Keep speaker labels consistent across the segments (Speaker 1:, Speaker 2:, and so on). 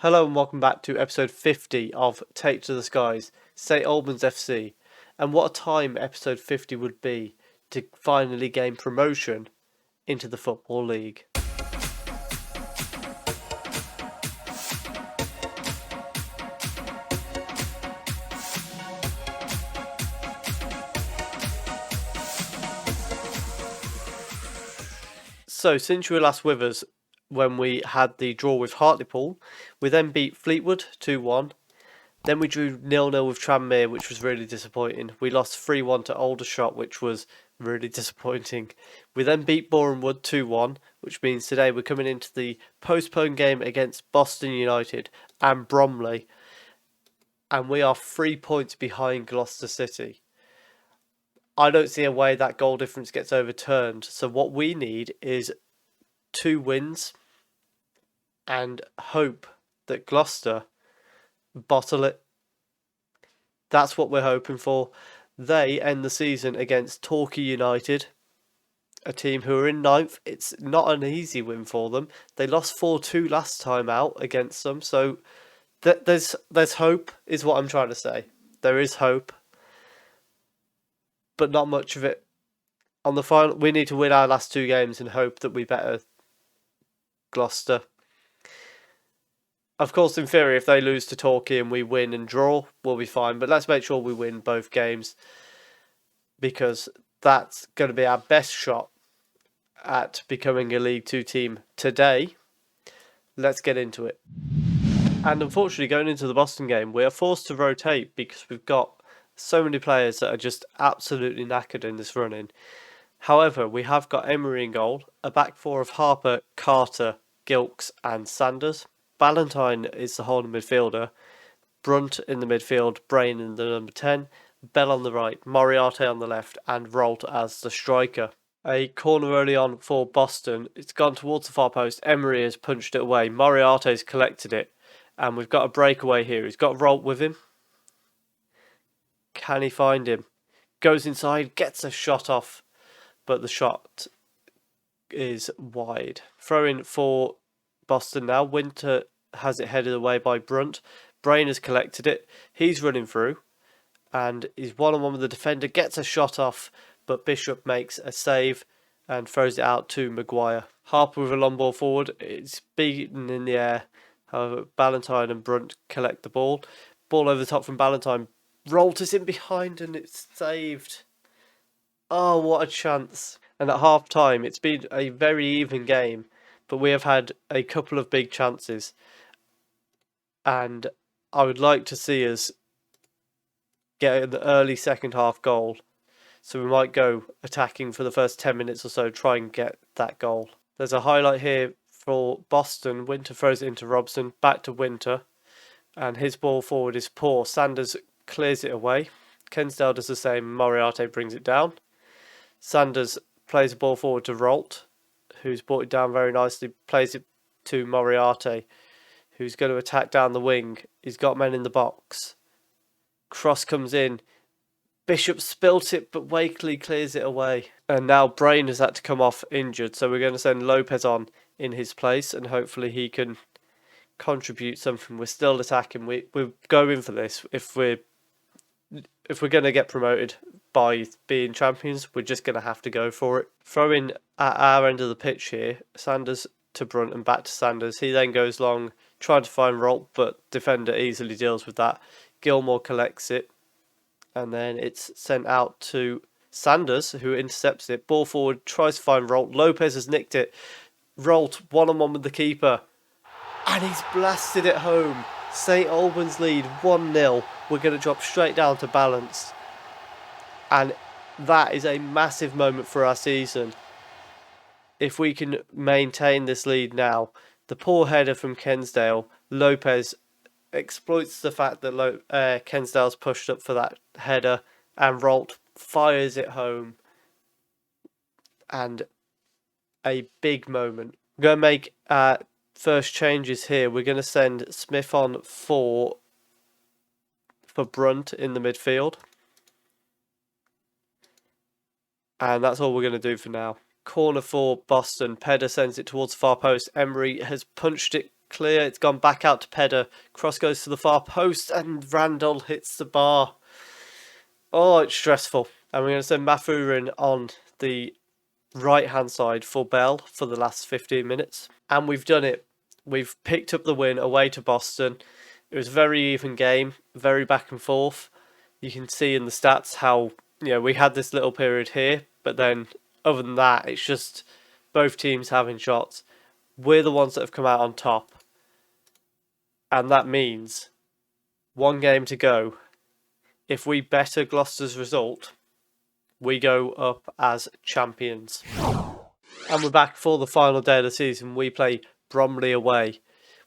Speaker 1: Hello and welcome back to episode 50 of Take to the Skies, St Albans FC. And what a time episode 50 would be to finally gain promotion into the Football League. So, since you were last with us when we had the draw with Hartlepool, we then beat Fleetwood 2-1. Then we drew 0-0 with Tranmere, which was really disappointing. We lost 3-1 to Aldershot, which was really disappointing. We then beat Bournemouth 2-1, which means today we're coming into the postponed game against Boston United and Bromley. And we are 3 points behind Gloucester City. I don't see a way that goal difference gets overturned. So what we need is 2 wins and hope that Gloucester bottle it. That's what we're hoping for. They end the season against Torquay United, a team who are in ninth. It's not an easy win for them. They lost 4-2 last time out against them. So there's hope, is what I'm trying to say. There is hope, but not much of it. On the final, we need to win our last 2 games and hope that we better Gloucester. Of course, in theory, if they lose to Torquay and we win and draw, we'll be fine. But let's make sure we win both games, because that's going to be our best shot at becoming a League 2 team today. Let's get into it. And unfortunately, going into the Boston game, we are forced to rotate because we've got so many players that are just absolutely knackered in this run-in. However, we have got Emery in goal, a back four of Harper, Carter, Gilks and Sanders. Ballantyne is the holding midfielder, Brunt in the midfield, Brain in the number 10, Bell on the right, Moriarty on the left and Rolt as the striker. A corner early on for Boston. It's gone towards the far post. Emery has punched it away. Moriarty's collected it. And we've got a breakaway here. He's got Rolt with him. Can he find him? Goes inside, gets a shot off, but the shot is wide. Throw in for Boston now. Winter has it headed away by Brunt. Brain has collected it. He's running through and he's one-on-one with the defender. Gets a shot off, but Bishop makes a save and throws it out to Maguire. Harper with a long ball forward. It's beaten in the air. However, Ballantyne and Brunt collect the ball. Ball over the top from Ballantyne. Rolt is in behind and it's saved. Oh, what a chance. And at half time, it's been a very even game, but we have had a couple of big chances. And I would like to see us get an early second half goal. So we might go attacking for the first 10 minutes or so, try and get that goal. There's a highlight here for Boston. Winter throws it into Robson, back to Winter. And his ball forward is poor. Sanders clears it away. Kensdale does the same. Moriarty brings it down. Sanders plays the ball forward to Rolt, who's brought it down very nicely. Plays it to Moriarty, who's going to attack down the wing. He's got men in the box. Cross comes in. Bishop spilt it, but Wakely clears it away. And now Brain has had to come off injured, so we're going to send Lopez on in his place, and hopefully he can contribute something. We're still attacking. We're going for this. If we're going to get promoted by being champions, we're just going to have to go for it. Throw in at our end of the pitch here. Sanders to Brunt and back to Sanders. He then goes long, trying to find Rolt, but defender easily deals with that. Gilmore collects it, and then it's sent out to Sanders, who intercepts it. Ball forward, tries to find Rolt. Lopez has nicked it. Rolt one-on-one with the keeper, and he's blasted it home. St Albans lead 1-0. We're going to drop straight down to balance. And that is a massive moment for our season. If we can maintain this lead now. The poor header from Kensdale. Lopez exploits the fact that Kensdale's pushed up for that header. And Rolt fires it home. And a big moment. I'm going to make first changes here. We're going to send Smith on for Brunt in the midfield. And that's all we're going to do for now. Corner for Boston. Pedder sends it towards the far post. Emery has punched it clear. It's gone back out to Pedder. Cross goes to the far post and Randall hits the bar. Oh, it's stressful. And we're going to send Mathurin on the right-hand side for Bell for the last 15 minutes. And we've done it. We've picked up the win away to Boston. It was a very even game, very back and forth. You can see in the stats how, we had this little period here, but then other than that, it's just both teams having shots. We're the ones that have come out on top. And that means one game to go. If we better Gloucester's result, we go up as champions. And we're back for the final day of the season. We play Bromley away.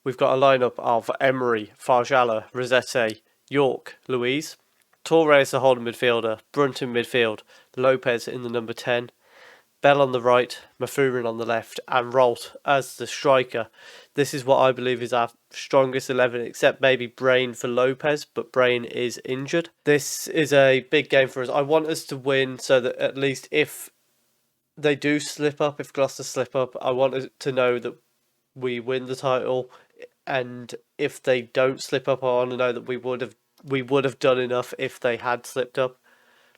Speaker 1: We've got a lineup of Emery, Farjalla, Rosette, York, Louise. Torre is the holding midfielder, Brunt in midfield, Lopez in the number 10, Bell on the right, Mathurin on the left, and Rolt as the striker. This is what I believe is our strongest 11, except maybe Brain for Lopez, but Brain is injured. This is a big game for us. I want us to win so that at least if they do slip up, if Gloucester slip up, I want us to know that we win the title. And if they don't slip up, I want to know that we would have done enough if they had slipped up.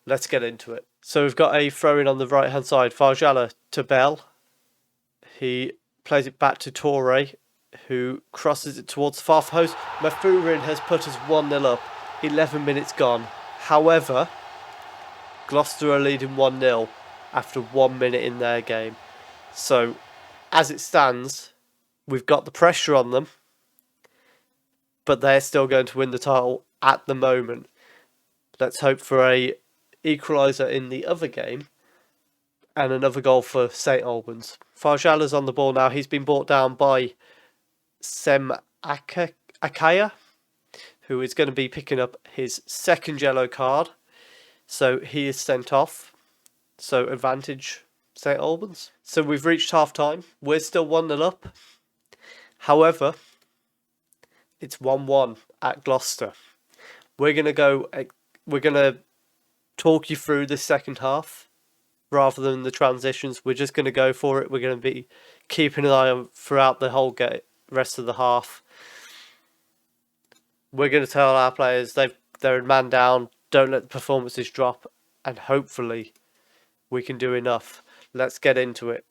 Speaker 1: Let's get into it. So we've got a throw-in on the right-hand side. Farjalla to Bell. He plays it back to Torre, who crosses it towards the far post. Mathurin has put us 1-0 up. 11 minutes gone. However, Gloucester are leading 1-0 after 1 minute in their game. So, as it stands, we've got the pressure on them, but they're still going to win the title at the moment. Let's hope for a equaliser in the other game and another goal for St Albans. Farjalla's on the ball now. He's been brought down by Sem Akaya, who is going to be picking up his second yellow card. So he is sent off. So advantage St Albans. So we've reached half time. We're still 1-0 up. However, it's 1-1 at Gloucester. We're going to talk you through the second half rather than the transitions. We're just going to go for it. We're going to be keeping an eye on throughout the whole rest of the half. We're going to tell our players they're a man down, don't let the performances drop, and hopefully we can do enough. Let's get into it.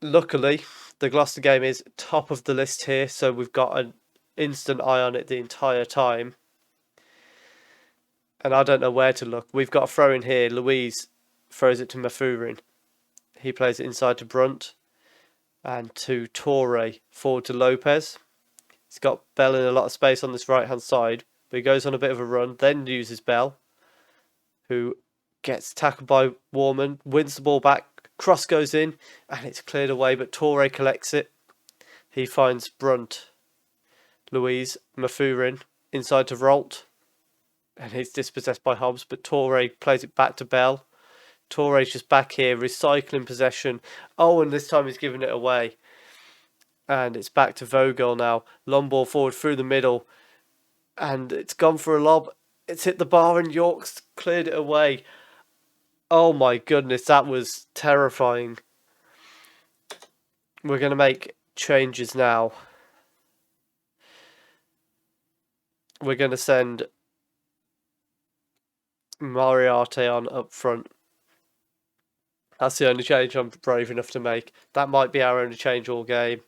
Speaker 1: Luckily, the Gloucester game is top of the list here, so we've got an instant eye on it the entire time. And I don't know where to look. We've got a throw in here. Louise throws it to Mathurin. He plays it inside to Brunt. And to Torre. Forward to Lopez. He's got Bell in a lot of space on this right-hand side. But he goes on a bit of a run. Then uses Bell, who gets tackled by Warman. Wins the ball back. Cross goes in. And it's cleared away. But Torre collects it. He finds Brunt. Louise. Mathurin. Inside to Rolt. And he's dispossessed by Hobbs, but Torre plays it back to Bell. Torre's just back here, recycling possession. Oh, and this time he's giving it away. And it's back to Vogel now. Long ball forward through the middle. And it's gone for a lob. It's hit the bar and York's cleared it away. Oh my goodness, that was terrifying. We're going to make changes now. We're going to send Moriarty on up front. That's the only change I'm brave enough to make. That might be our only change all game.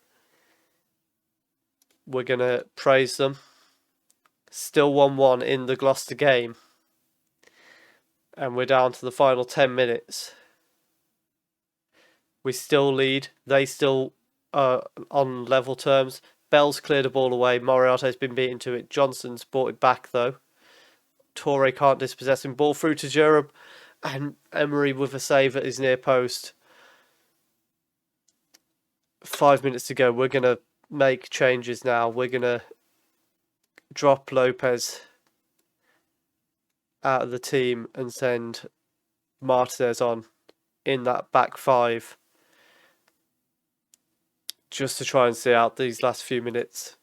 Speaker 1: We're going to praise them. Still 1-1 in the Gloucester game. And we're down to the final 10 minutes. We still lead. They still are on level terms. Bell's cleared the ball away. Moriarty's been beaten to it. Johnson's brought it back though. Torre can't dispossess him. Ball through to Jerub. And Emery with a save at his near post. 5 minutes to go. We're going to make changes now. We're going to drop Lopez out of the team and send Martinez on in that back five. Just to try and see out these last few minutes.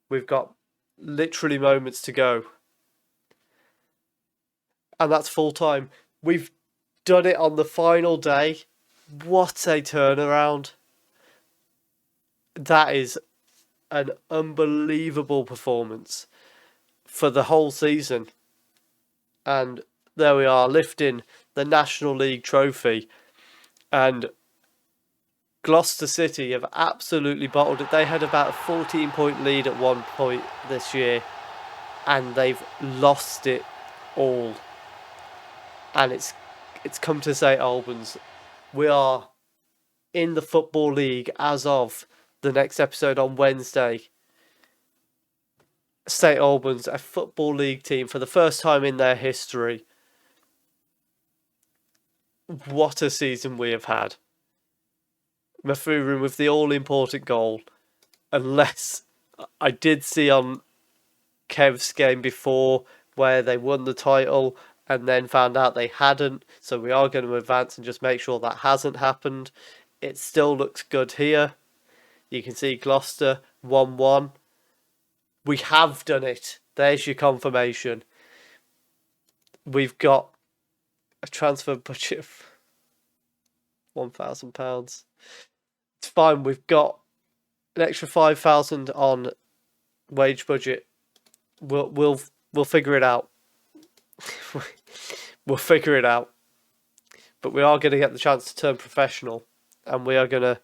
Speaker 1: We've got literally moments to go. And that's full time. We've done it on the final day. What a turnaround. That is an unbelievable performance for the whole season. And there we are, lifting the National League trophy. And Gloucester City have absolutely bottled it. They had about a 14-point lead at one point this year, and they've lost it all. And it's come to St Albans. We are in the Football League as of the next episode on Wednesday. St Albans, a Football League team for the first time in their history. What a season we have had. Mathurin with the all-important goal. Unless I did see on Kev's game before where they won the title and then found out they hadn't. So we are going to advance and just make sure that hasn't happened. It still looks good here. You can see Gloucester 1-1. We have done it. There's your confirmation. We've got a transfer budget of £1,000. It's fine. We've got an extra 5,000 on wage budget. We'll figure it out. We'll figure it out. But we are going to get the chance to turn professional, and we are going to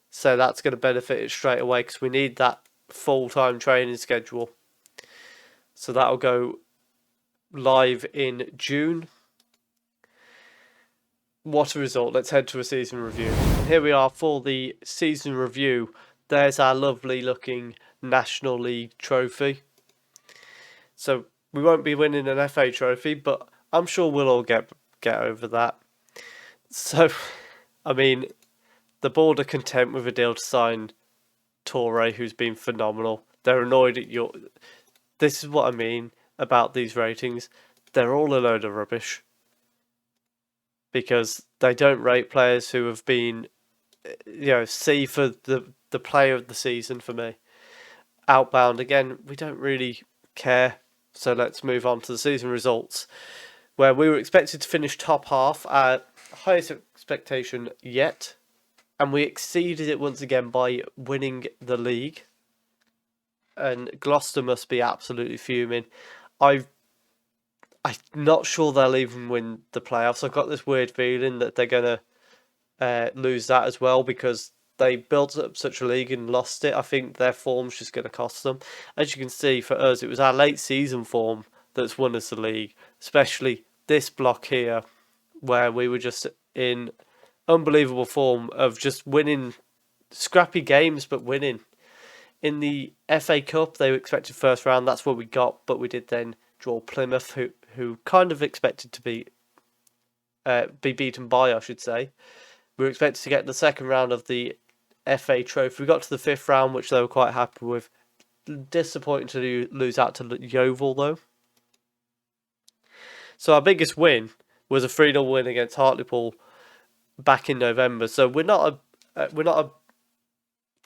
Speaker 1: say that's going to benefit it straight away because we need that full-time training schedule. So that'll go live in June. What a result. Let's head to a season review. And here we are for the season review. There's our lovely looking National League trophy. So we won't be winning an FA trophy, but I'm sure we'll all get over that. So, I mean, the board are content with a deal to sign Torre, who's been phenomenal. They're annoyed at your... This is what I mean about these ratings. They're all a load of rubbish. Because they don't rate players who have been, C for the player of the season for me. Outbound, again, we don't really care. So let's move on to the season results, where we were expected to finish top half, our highest expectation yet. And we exceeded it once again by winning the league. And Gloucester must be absolutely fuming. I'm not sure they'll even win the playoffs. I've got this weird feeling that they're going to lose that as well because they built up such a league and lost it. I think their form's just going to cost them. As you can see, for us, it was our late season form that's won us the league, especially this block here, where we were just in unbelievable form of just winning scrappy games, but winning. In the FA Cup, they were expected first round. That's what we got, but we did then draw Plymouth, who kind of expected to be beaten by, I should say. We were expected to get the second round of the FA Trophy. We got to the fifth round, which they were quite happy with. Disappointing to lose out to Yeovil, though. So our biggest win was a 3-0 win against Hartlepool back in November. So we're not a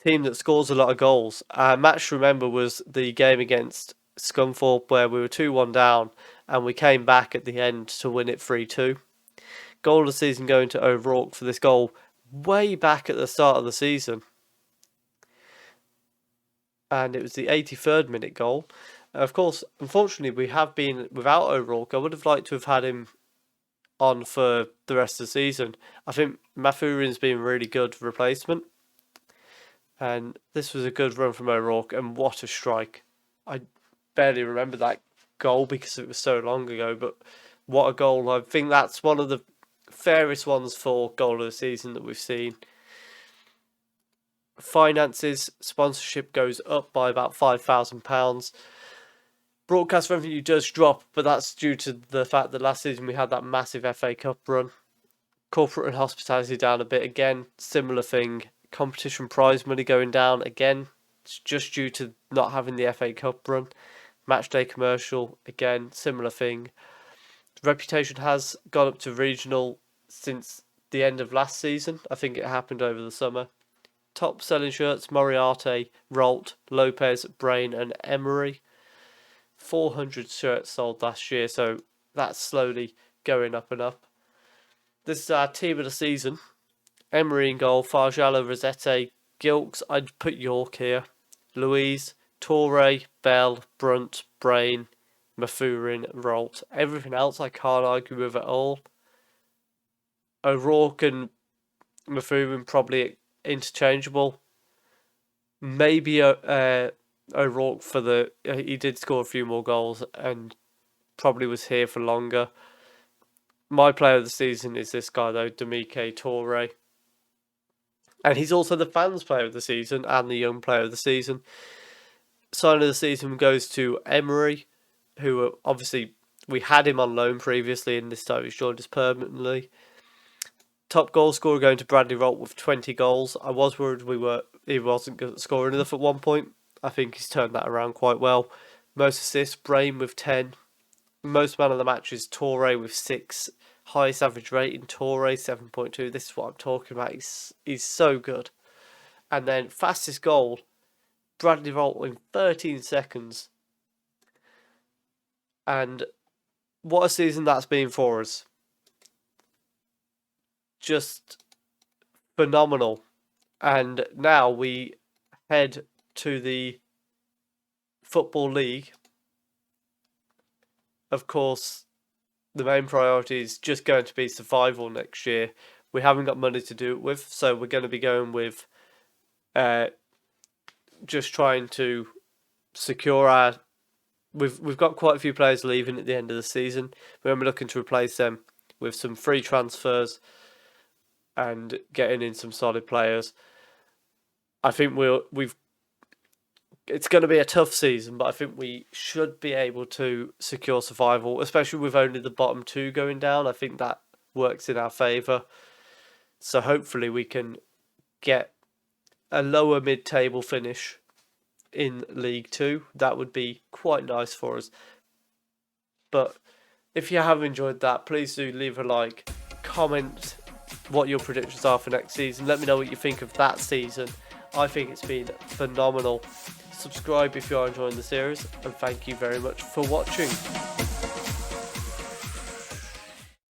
Speaker 1: team that scores a lot of goals. Our match to remember was the game against Scunthorpe, where we were 2-1 down and we came back at the end to win it 3-2. Goal of the season going to O'Rourke for this goal way back at the start of the season. And it was the 83rd minute goal. Of course, unfortunately, we have been without O'Rourke. I would have liked to have had him on for the rest of the season. I think Mathurin's been a really good replacement. And this was a good run from O'Rourke, and what a strike. I barely remember that goal because it was so long ago, but what a goal. I think that's one of the fairest ones for goal of the season that we've seen. Finances, sponsorship goes up by about £5,000. Broadcast revenue does drop, but that's due to the fact that last season we had that massive FA Cup run. Corporate and hospitality down a bit again, similar thing. Competition prize money going down again. It's just due to not having the FA Cup run. Matchday commercial, again, similar thing. Reputation has gone up to regional since the end of last season. I think it happened over the summer. Top selling shirts, Moriarty, Rolt, Lopez, Brain and Emery. 400 shirts sold last year, so that's slowly going up and up. This is our team of the season. Emery in goal, Farjalla, Rosette, Gilks, I'd put York here. Louise, Torre, Bell, Brunt, Brain, Mafurin, Rolt. Everything else I can't argue with at all. O'Rourke and Mafurin probably interchangeable. Maybe O'Rourke for the... he did score a few more goals and probably was here for longer. My player of the season is this guy though, Demike Torre. And he's also the fans player of the season and the young player of the season. Sign of the season goes to Emery, who obviously we had him on loan previously and this time he's joined us permanently. Top goal scorer going to Bradley Rolt with 20 goals. I was worried he wasn't going to score enough at one point. I think he's turned that around quite well. Most assists, Brain with 10. Most man of the match is Torre with 6. Highest average rating, Torre 7.2. This is what I'm talking about. He's so good. And then fastest goal, Bradley Rolt in 13 seconds. And what a season that's been for us. Just phenomenal. And now we head to the Football League. Of course, the main priority is just going to be survival next year. We haven't got money to do it with, so we're going to be going with just trying to secure our... We've got quite a few players leaving at the end of the season. We're going to be looking to replace them with some free transfers and getting in some solid players. I think it's going to be a tough season, but I think we should be able to secure survival, especially with only the bottom two going down. I think that works in our favour. So hopefully we can get a lower mid-table finish in League 2. That would be quite nice for us. But if you have enjoyed that, please do leave a like, comment what your predictions are for next season. Let me know what you think of that season. I think it's been phenomenal. Subscribe if you are enjoying the series, and thank you very much for watching.